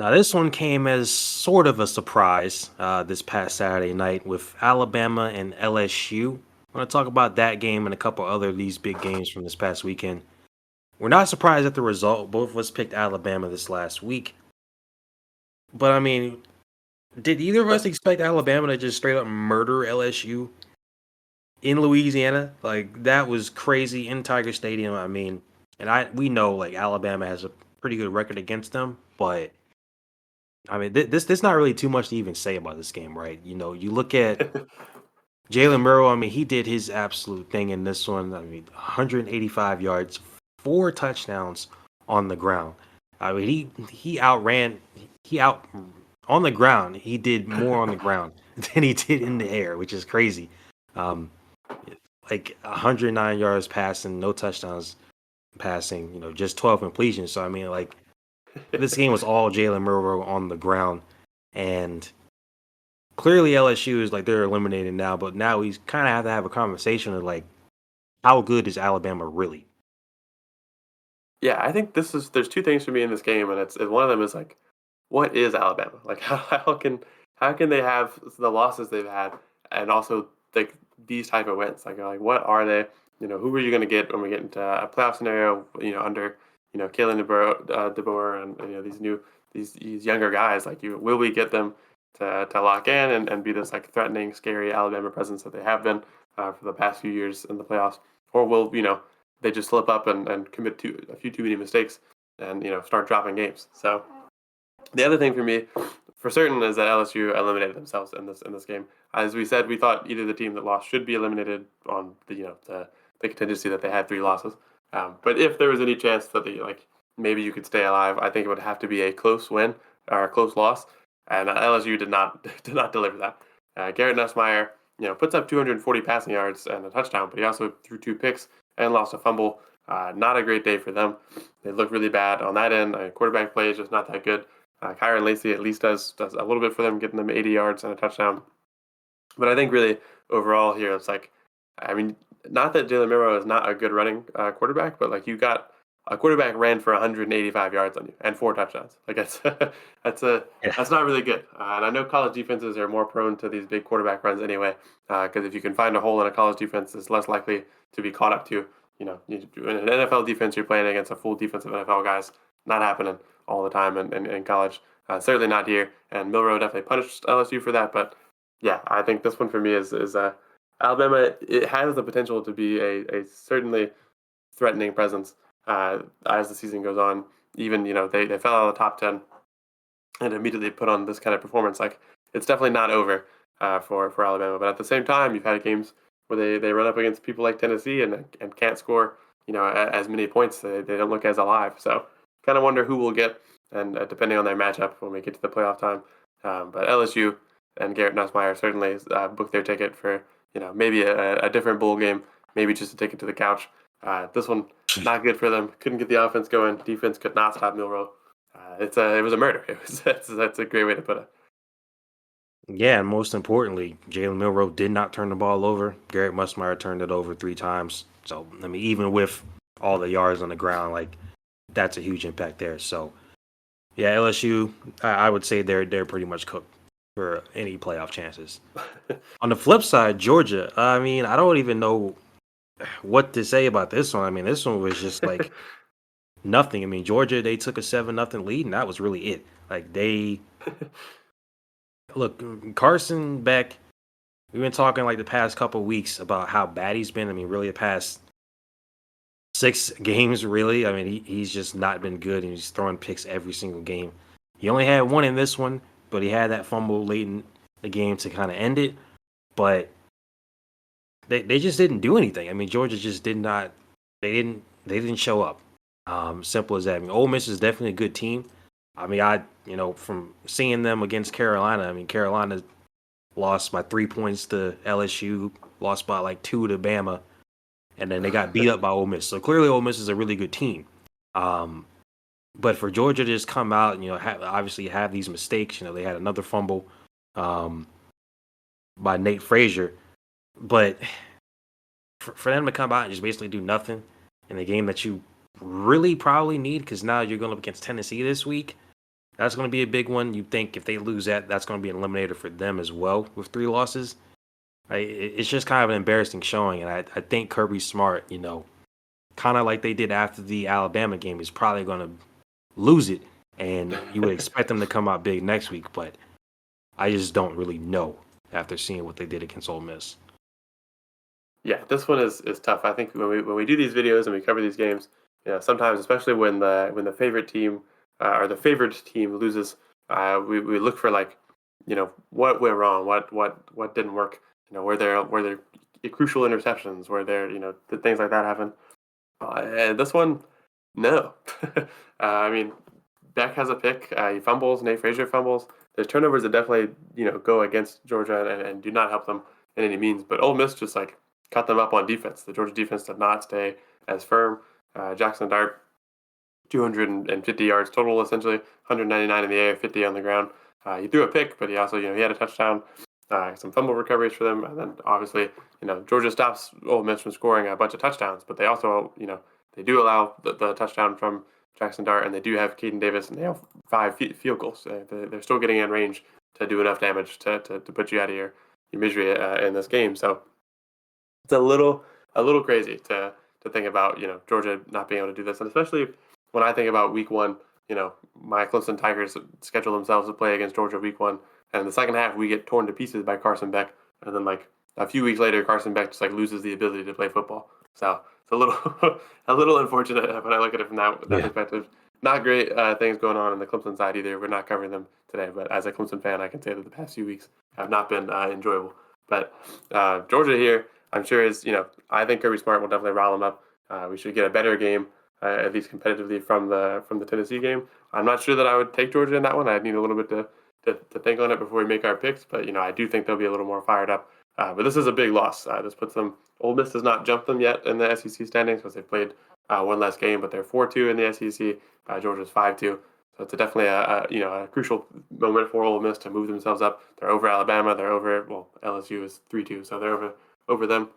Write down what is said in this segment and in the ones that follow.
Now, this one came as sort of a surprise this past Saturday night with Alabama and LSU. I'm going to talk about that game and a couple other of these big games from this past weekend. We're not surprised at the result. Both of us picked Alabama this last week. But, I mean, did either of us expect Alabama to just straight up murder LSU in Louisiana? Like, that was crazy in Tiger Stadium. I mean, and we know, like, Alabama has a pretty good record against them, but I mean, this not really too much to even say about this game, right? You know, you look at Jalen Milroe. I mean, he did his absolute thing in this one. I mean, 185 yards, 4 touchdowns on the ground. I mean, he outran, he out on the ground. He did more on the ground than he did in the air, which is crazy. Like 109 yards passing, no touchdowns passing. You know, just 12 completions. So I mean, like this game was all Jalen Milroe on the ground, and clearly LSU is like they're eliminated now. But now we kind of have to have a conversation of like, how good is Alabama really? Yeah, I think there's two things for me in this game, and it's one of them is like, what is Alabama? Like how can they have the losses they've had and also like these type of wins? Like what are they? Who are you going to get when we get into a playoff scenario? Under Kalen DeBoer and these younger guys. Like will we get them to lock in and be this like threatening, scary Alabama presence that they have been for the past few years in the playoffs, or will they just slip up and commit to a few too many mistakes and start dropping games? So the other thing for me, for certain, is that LSU eliminated themselves in this game. As we said, we thought either the team that lost should be eliminated on the contingency that they had 3 losses. But if there was any chance that maybe you could stay alive, I think it would have to be a close win or a close loss, and LSU did not did not deliver that. Garrett Nussmeier, puts up 240 passing yards and a touchdown, but he also threw 2 picks and lost a fumble. Not a great day for them. They look really bad on that end. Quarterback play is just not that good. Kyron Lacy at least does a little bit for them, getting them 80 yards and a touchdown. But I think really overall here, it's like, I mean, not that Jalen Milroe is not a good running quarterback, but like you got a quarterback ran for 185 yards on you and 4 touchdowns. Like that's Yeah. that's not really good. And I know college defenses are more prone to these big quarterback runs anyway, because if you can find a hole in a college defense, it's less likely to be caught up to. In an NFL defense, you're playing against a full defensive NFL guys. Not happening all the time in college. Certainly not here. And Milroe definitely punished LSU for that. But yeah, I think this one for me is Alabama. It has the potential to be a certainly threatening presence as the season goes on. Even they fell out of the top 10 and immediately put on this kind of performance. Like it's definitely not over for Alabama. But at the same time, you've had games where they run up against people like Tennessee and can't score as many points. They don't look as alive. So kind of wonder who will get, and depending on their matchup when we get to the playoff time. But LSU and Garrett Nussmeier certainly booked their ticket for maybe a different bowl game, maybe just a ticket to the couch. This one not good for them. Couldn't get the offense going. Defense could not stop Milroe. It was a murder. That's a great way to put it. Yeah, and most importantly, Jalen Milroe did not turn the ball over. Garrett Nussmeier turned it over 3 times. So I mean, even with all the yards on the ground, like that's a huge impact there. So yeah, LSU, I would say they're pretty much cooked for any playoff chances. On the flip side, Georgia, I mean, I don't even know what to say about this one. I mean, this one was just like nothing. I mean, Georgia, they took a 7-0 lead, and that was really it. Like they look, Carson Beck. We've been talking like the past couple weeks about how bad he's been. I mean, really the past 6 games, really. I mean, he's just not been good, and he's throwing picks every single game. He only had one in this one, but he had that fumble late in the game to kind of end it. But they just didn't do anything. I mean, Georgia just did not. They didn't show up. Simple as that. I mean, Ole Miss is definitely a good team. I mean, from seeing them against Carolina. I mean, Carolina lost by 3 points to LSU, lost by like 2 to Bama, and then they got beat up by Ole Miss. So clearly, Ole Miss is a really good team. But for Georgia to just come out and obviously have these mistakes, they had another fumble by Nate Frazier, but for them to come out and just basically do nothing in a game that you really probably need, because now you're going up against Tennessee this week. That's going to be a big one. You think if they lose that, that's going to be an eliminator for them as well with 3 losses. It's just kind of an embarrassing showing, and I think Kirby Smart, kind of like they did after the Alabama game, is probably going to lose it, and you would expect them to come out big next week, but I just don't really know after seeing what they did against Ole Miss. Yeah, this one is tough. I think when we do these videos and we cover these games, sometimes, especially when the favorite team or the favored team loses, we look for like, what went wrong, what didn't work, were there crucial interceptions, were there did things like that happen? And this one, no. I mean, Beck has a pick. He fumbles. Nate Frazier fumbles. There's turnovers that definitely go against Georgia and do not help them in any means. But Ole Miss just like cut them up on defense. The Georgia defense did not stay as firm. Jackson Dart, 250 yards total, essentially 199 in the air, 50 on the ground. He threw a pick, but he also he had a touchdown. Some fumble recoveries for them, and then obviously Georgia stops Ole Miss from scoring a bunch of touchdowns, but they also they do allow the touchdown from Jackson Dart, and they do have Caden Davis, and they have 5 field goals. They're still getting in range to do enough damage to put you out of your misery in this game. So it's a little crazy to think about Georgia not being able to do this, and especially when I think about Week 1. My Clemson Tigers schedule themselves to play against Georgia Week 1, and in the second half we get torn to pieces by Carson Beck, and then like a few weeks later, Carson Beck just like loses the ability to play football. So it's a little a little unfortunate when I look at it from that perspective. Not great things going on the Clemson side either. We're not covering them today, but as a Clemson fan, I can say that the past few weeks have not been enjoyable. But Georgia here, I'm sure is I think Kirby Smart will definitely rile them up. We should get a better game, at least competitively from the Tennessee game. I'm not sure that I would take Georgia in that one. I'd need a little bit to think on it before we make our picks. But I do think they'll be a little more fired up. But this is a big loss. This puts them. Ole Miss does not jump them yet in the SEC standings because they played one less game, but they're 4-2 in the SEC. Georgia's 5-2. So it's definitely a crucial moment for Ole Miss to move themselves up. They're over Alabama. They're over LSU is 3-2, so they're over them.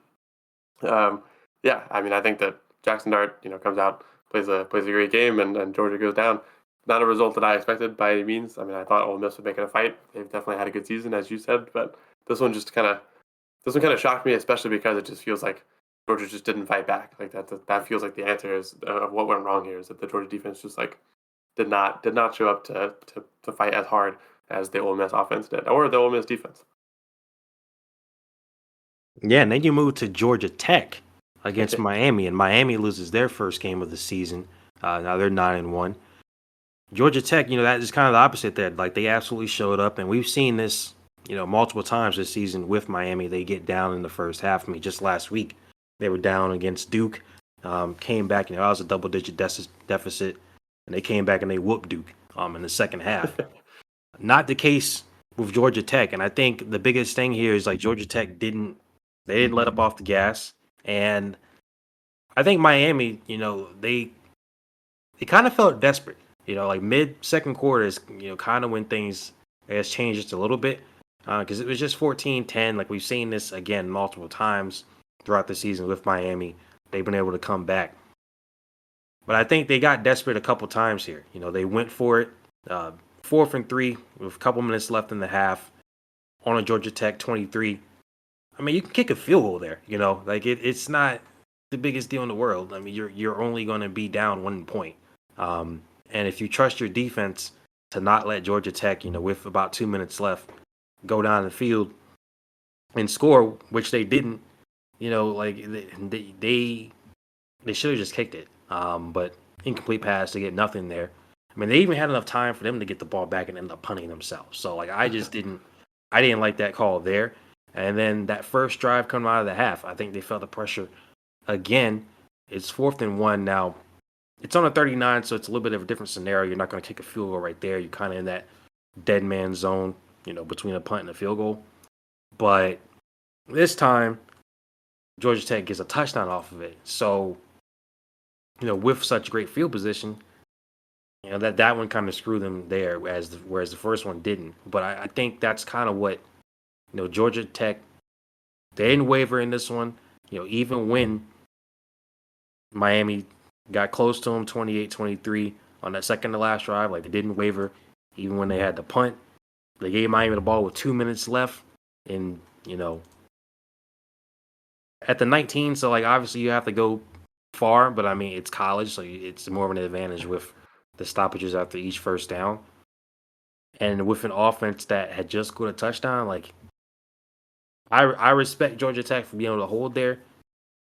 Yeah, I mean I think that Jackson Dart comes out, plays a great game, and Georgia goes down. Not a result that I expected by any means. I mean I thought Ole Miss would make it a fight. They've definitely had a good season, as you said, but this one kind of shocked me, especially because it just feels like Georgia just didn't fight back. Like that feels like the answer is of what went wrong here is that the Georgia defense just like did not show up to fight as hard as the Ole Miss offense did, or the Ole Miss defense. Yeah, and then you move to Georgia Tech against Miami, and Miami loses their first game of the season. Now they're 9-1. Georgia Tech, that is kind of the opposite there. Like they absolutely showed up, and we've seen this, multiple times this season with Miami. They get down in the first half. I mean, just last week they were down against Duke, came back. That was a double-digit deficit, and they came back and they whooped Duke in the second half. Not the case with Georgia Tech, and I think the biggest thing here is like Georgia Tech didn't let up off the gas, and I think Miami, they kind of felt desperate. Like mid second quarter is kind of when things has changed just a little bit because it was just 14-10. Like we've seen this again multiple times throughout the season with Miami. They've been able to come back, but I think they got desperate a couple times here. They went for it, 4th and 3 with a couple minutes left in the half on a Georgia Tech 23. I mean, you can kick a field goal there. Like it's not the biggest deal in the world. I mean, you're only going to be down 1 point. And if you trust your defense to not let Georgia Tech, with about 2 minutes left, go down the field and score, which they didn't, like they should have just kicked it. But incomplete pass to get nothing there. I mean, they even had enough time for them to get the ball back and end up punting themselves. So like I didn't like that call there. And then that first drive coming out of the half, I think they felt the pressure again. It's 4th and 1 now. It's on a 39, so it's a little bit of a different scenario. You're not going to kick a field goal right there. You're kind of in that dead man zone, between a punt and a field goal. But this time, Georgia Tech gets a touchdown off of it. So, with such great field position, that one kind of screwed them there, whereas the first one didn't. But I think that's kind of what, Georgia Tech, they didn't waver in this one. Even when Miami got close to them 28-23 on that second to last drive, like they didn't waver. even when they had the punt. They gave Miami the ball with 2 minutes left, and at the 19. So like obviously you have to go far, but I mean it's college, so it's more of an advantage with the stoppages after each first down. And with an offense that had just scored a touchdown, like I respect Georgia Tech for being able to hold there,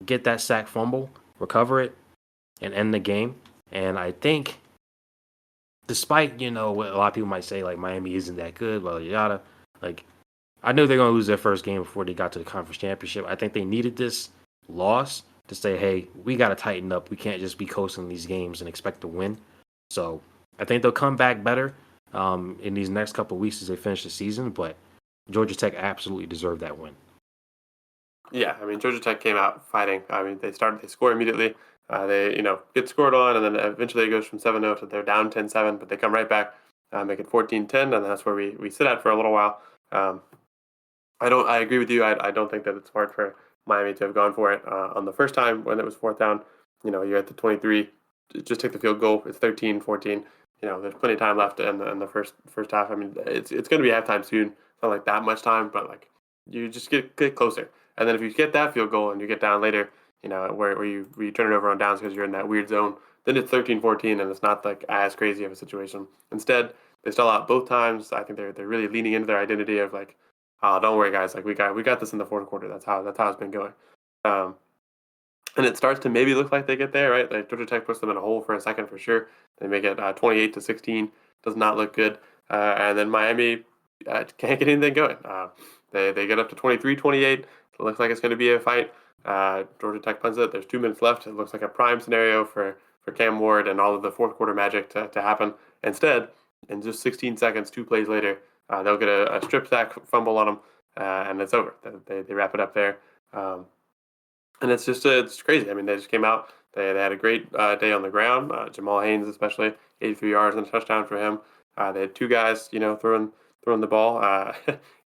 get that sack fumble, recover it, and end the game. And I think, despite what a lot of people might say, like Miami isn't that good, blah yada yada, like I knew they're gonna lose their first game before they got to the conference championship. I think they needed this loss to say, hey, we got to tighten up. We can't just be coasting these games and expect to win. So I think they'll come back better in these next couple of weeks as they finish the season. But Georgia Tech absolutely deserved that win. Yeah, I mean Georgia Tech came out fighting. I mean they score immediately. They get scored on, and then eventually it goes from 7-0 to they're down 10-7, but they come right back, make it 14-10, and that's where we sit at for a little while. Um, I agree with you. I don't think that it's smart for Miami to have gone for it on the first time when it was fourth down. You're at the 23. Just take the field goal. It's 13-14. There's plenty of time left in the first half. I mean, it's going to be halftime soon. It's not like that much time, but like you just get closer. And then if you get that field goal and you get down later, where you turn it over on downs because you're in that weird zone, then it's 13-14 and it's not like as crazy of a situation. Instead, they stall out both times. I think they're really leaning into their identity of like, oh, don't worry, guys. Like we got this in the fourth quarter. That's how it's been going. Um, and it starts to maybe look like they get there, right? Like Georgia Tech puts them in a hole for a second for sure. They make it 28-16. Does not look good. And then Miami can't get anything going. They get up to 23-28. It looks like it's going to be a fight. Georgia Tech punts it. There's 2 minutes left. It looks like a prime scenario for Cam Ward and all of the fourth quarter magic to happen. Instead, in just 16 seconds, 2 plays later, they'll get a strip sack fumble on them, and it's over. They wrap it up there. And it's just it's crazy. I mean, they just came out. They had a great day on the ground. Jamal Haynes, especially, 83 yards and a touchdown for him. They had two guys, throwing the ball.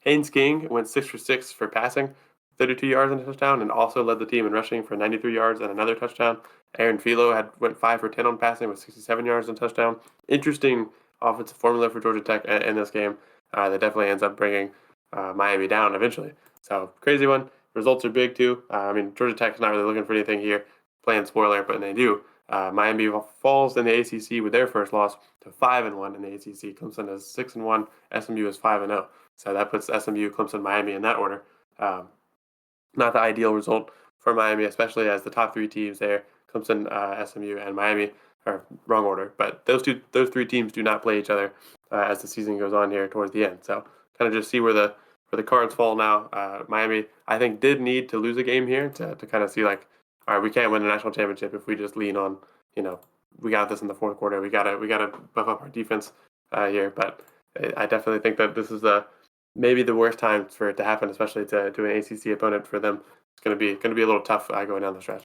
Haynes King went 6 for 6 for passing, 32 yards and a touchdown, and also led the team in rushing for 93 yards and another touchdown. Aaron Philo went 5 for 10 on passing with 67 yards and a touchdown. Interesting offensive formula for Georgia Tech in this game. That definitely ends up bringing Miami down eventually. So crazy one. Results are big too. I mean, Georgia Tech's not really looking for anything here, playing spoiler, but they do. Miami falls in the ACC with their first loss to 5-1 in the ACC. Clemson is 6-1. SMU is 5-0. So that puts SMU, Clemson, Miami in that order. Not the ideal result for Miami, especially as the top three teams there, Clemson, SMU, and Miami, are wrong order. But those three teams do not play each other as the season goes on here towards the end. So kind of just see where the cards fall now. Miami, I think, did need to lose a game here to kind of see like, all right, we can't win a national championship if we just lean on, we got this in the fourth quarter. We gotta buff up our defense here. But I definitely think that this is maybe the worst time for it to happen, especially to an ACC opponent for them. It's gonna be a little tough going down the stretch.